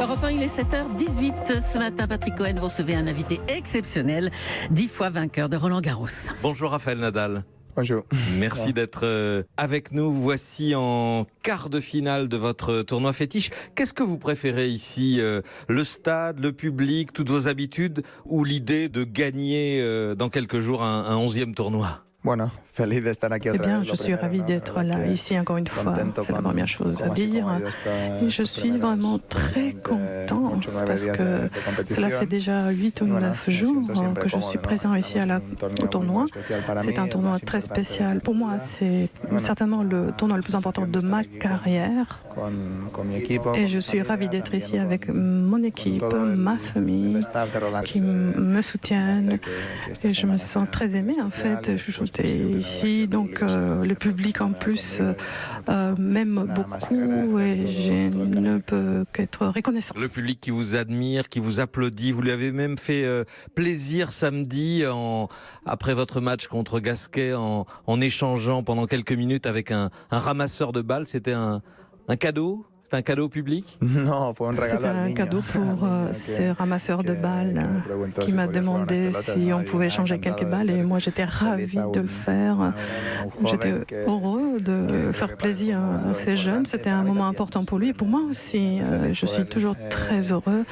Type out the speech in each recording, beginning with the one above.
Europe 1, il est 7h18. Ce matin, Patrick Cohen, vous recevez un invité exceptionnel, 10 fois vainqueur de Roland-Garros. Bonjour Raphaël Nadal. Bonjour. Merci d'être avec nous. Voici en quart de finale de votre tournoi fétiche. Qu'est-ce que vous préférez ici, le stade, le public, toutes vos habitudes, ou l'idée de gagner dans quelques jours un 11e tournoi? Bueno, feliz de estar aquí Eh otra bien, vez. je suis ravie d'être là, ici encore une fois. C'est la première chose à dire. Et je suis vraiment très content parce que cela fait déjà 8 ou 9 jours que je suis présent ici au tournoi. C'est un tournoi très spécial. Pour moi, c'est certainement le tournoi le plus important de ma carrière. Et je suis ravie d'être ici avec mon équipe, ma famille, qui me soutiennent. Et je me sens très aimée, en fait. Je suis ici, donc le public en plus m'aime beaucoup et je ne peux qu'être reconnaissant. Le public qui vous admire, qui vous applaudit, vous lui avez même fait plaisir samedi après votre match contre Gasquet en échangeant pendant quelques minutes avec un ramasseur de balles. C'était un cadeau? C'est un cadeau public? Non, C'était un cadeau pour ce ramasseur de balles qui m'a demandé si on pouvait changer quelques balles et moi j'étais ravie de le faire. J'étais heureux de faire plaisir à ces jeunes. C'était un moment important pour lui et pour moi aussi. Je suis toujours très heureux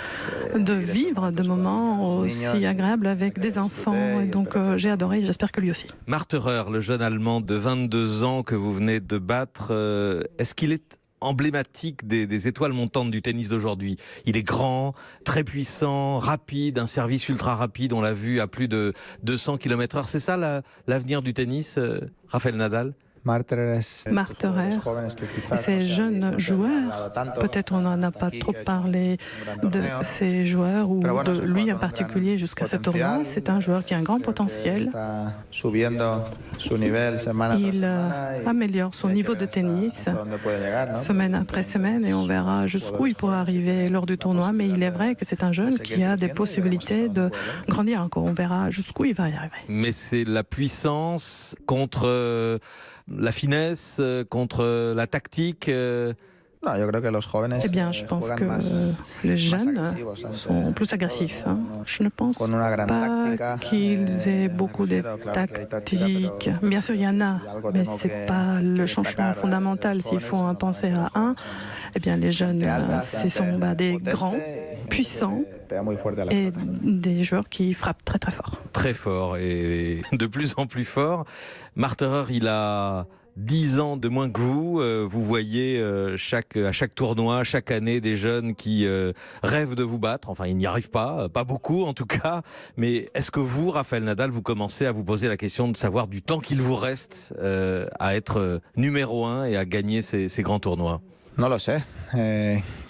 de vivre des moments aussi agréables avec des enfants et donc j'ai adoré, j'espère que lui aussi. Marterer, le jeune Allemand de 22 ans que vous venez de battre, est-ce qu'il est emblématique des étoiles montantes du tennis d'aujourd'hui? Il est grand, très puissant, rapide, un service ultra rapide, on l'a vu à plus de 200 km/h. C'est ça l'avenir du tennis, Raphaël Nadal? Marterer, ces jeunes joueurs, peut-être on n'en a pas trop parlé de ces joueurs ou de lui en particulier jusqu'à ce tournoi. C'est un joueur qui a un grand potentiel. Il améliore son niveau de tennis semaine après semaine et on verra jusqu'où il pourra arriver lors du tournoi. Mais il est vrai que c'est un jeune qui a des possibilités de grandir encore. On verra jusqu'où il va y arriver. Mais c'est la puissance contre la finesse, contre la tactique. Eh bien, je pense que les jeunes sont plus agressifs. Je ne pense pas qu'ils aient beaucoup de tactique. Bien sûr, il y en a, mais ce n'est pas le changement fondamental. S'il faut en penser à un, eh bien, les jeunes, ce sont des grands, puissants et des joueurs qui frappent très très fort. Très fort et de plus en plus fort. Marterer, il a 10 ans de moins que vous. Vous voyez à chaque tournoi, chaque année, des jeunes qui rêvent de vous battre. Enfin, ils n'y arrivent pas beaucoup en tout cas. Mais est-ce que vous, Raphaël Nadal, vous commencez à vous poser la question de savoir du temps qu'il vous reste à être numéro 1 et à gagner ces grands tournois? No lo sé.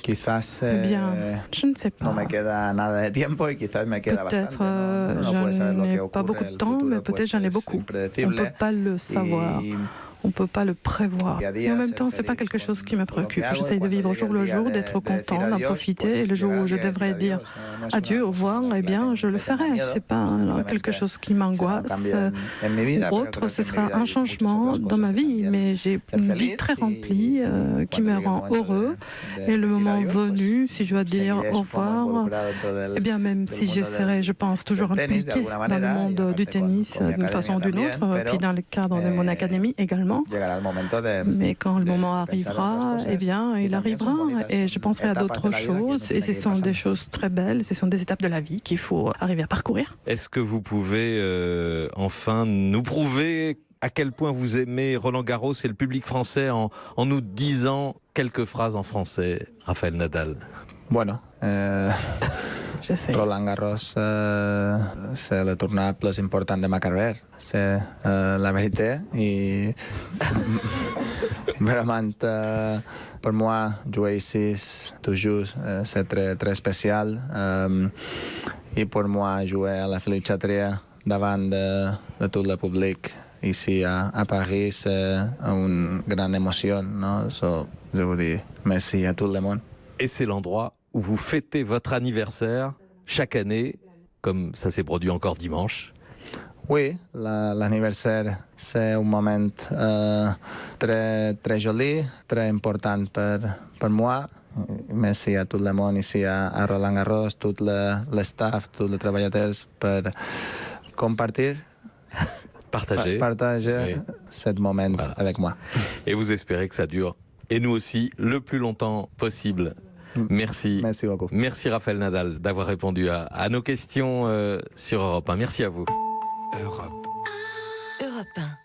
Quizás bien, je ne sais pas. no me queda nada de tiempo y quizás me queda peut-être bastante. je n'ai pas beaucoup de temps, mais peut-être j'en ai beaucoup. On ne peut pas le savoir. On ne peut pas le prévoir. Mais en même temps, ce n'est pas quelque chose qui me préoccupe. J'essaie de vivre jour le jour, d'être content, d'en profiter. Et le jour où je devrais dire adieu, au revoir, eh bien, je le ferai. Ce n'est pas quelque chose qui m'angoisse ou autre. Ce sera un changement dans ma vie. Mais j'ai une vie très remplie qui me rend heureux. Et le moment venu, si je dois dire au revoir, eh bien, même si je serai, je pense, toujours impliquée dans le monde du tennis d'une façon ou d'une autre, puis dans le cadre de mon académie également. Mais quand le moment arrivera, eh bien, il arrivera et je penserai à d'autres choses et ce sont des choses très belles, ce sont des étapes de la vie qu'il faut arriver à parcourir. Est-ce que vous pouvez enfin nous prouver à quel point vous aimez Roland-Garros et le public français en nous disant quelques phrases en français, Raphaël Nadal? Bueno, Roland Garros, c'est le tournoi le plus important de ma carrière. C'est la vérité. Et vraiment, pour moi, jouer ici toujours, c'est très, très spécial. Et pour moi, jouer à la Philippe Chatrier devant de tout le public ici à Paris, c'est une grande émotion. No? Je vous dis merci à tout le monde. Et c'est l'endroit où vous fêtez votre anniversaire chaque année, comme ça s'est produit encore dimanche. Oui, l'anniversaire, c'est un moment très, très joli, très important pour moi. Merci à tout le monde ici à Roland Garros, tout le staff, tous les travailleurs pour compartir. Partager Partager ce moment avec moi. Et vous espérez que ça dure, et nous aussi, le plus longtemps possible. Merci. Merci beaucoup. Merci Rafael Nadal d'avoir répondu à nos questions sur Europe 1. Merci à vous. Europe 1.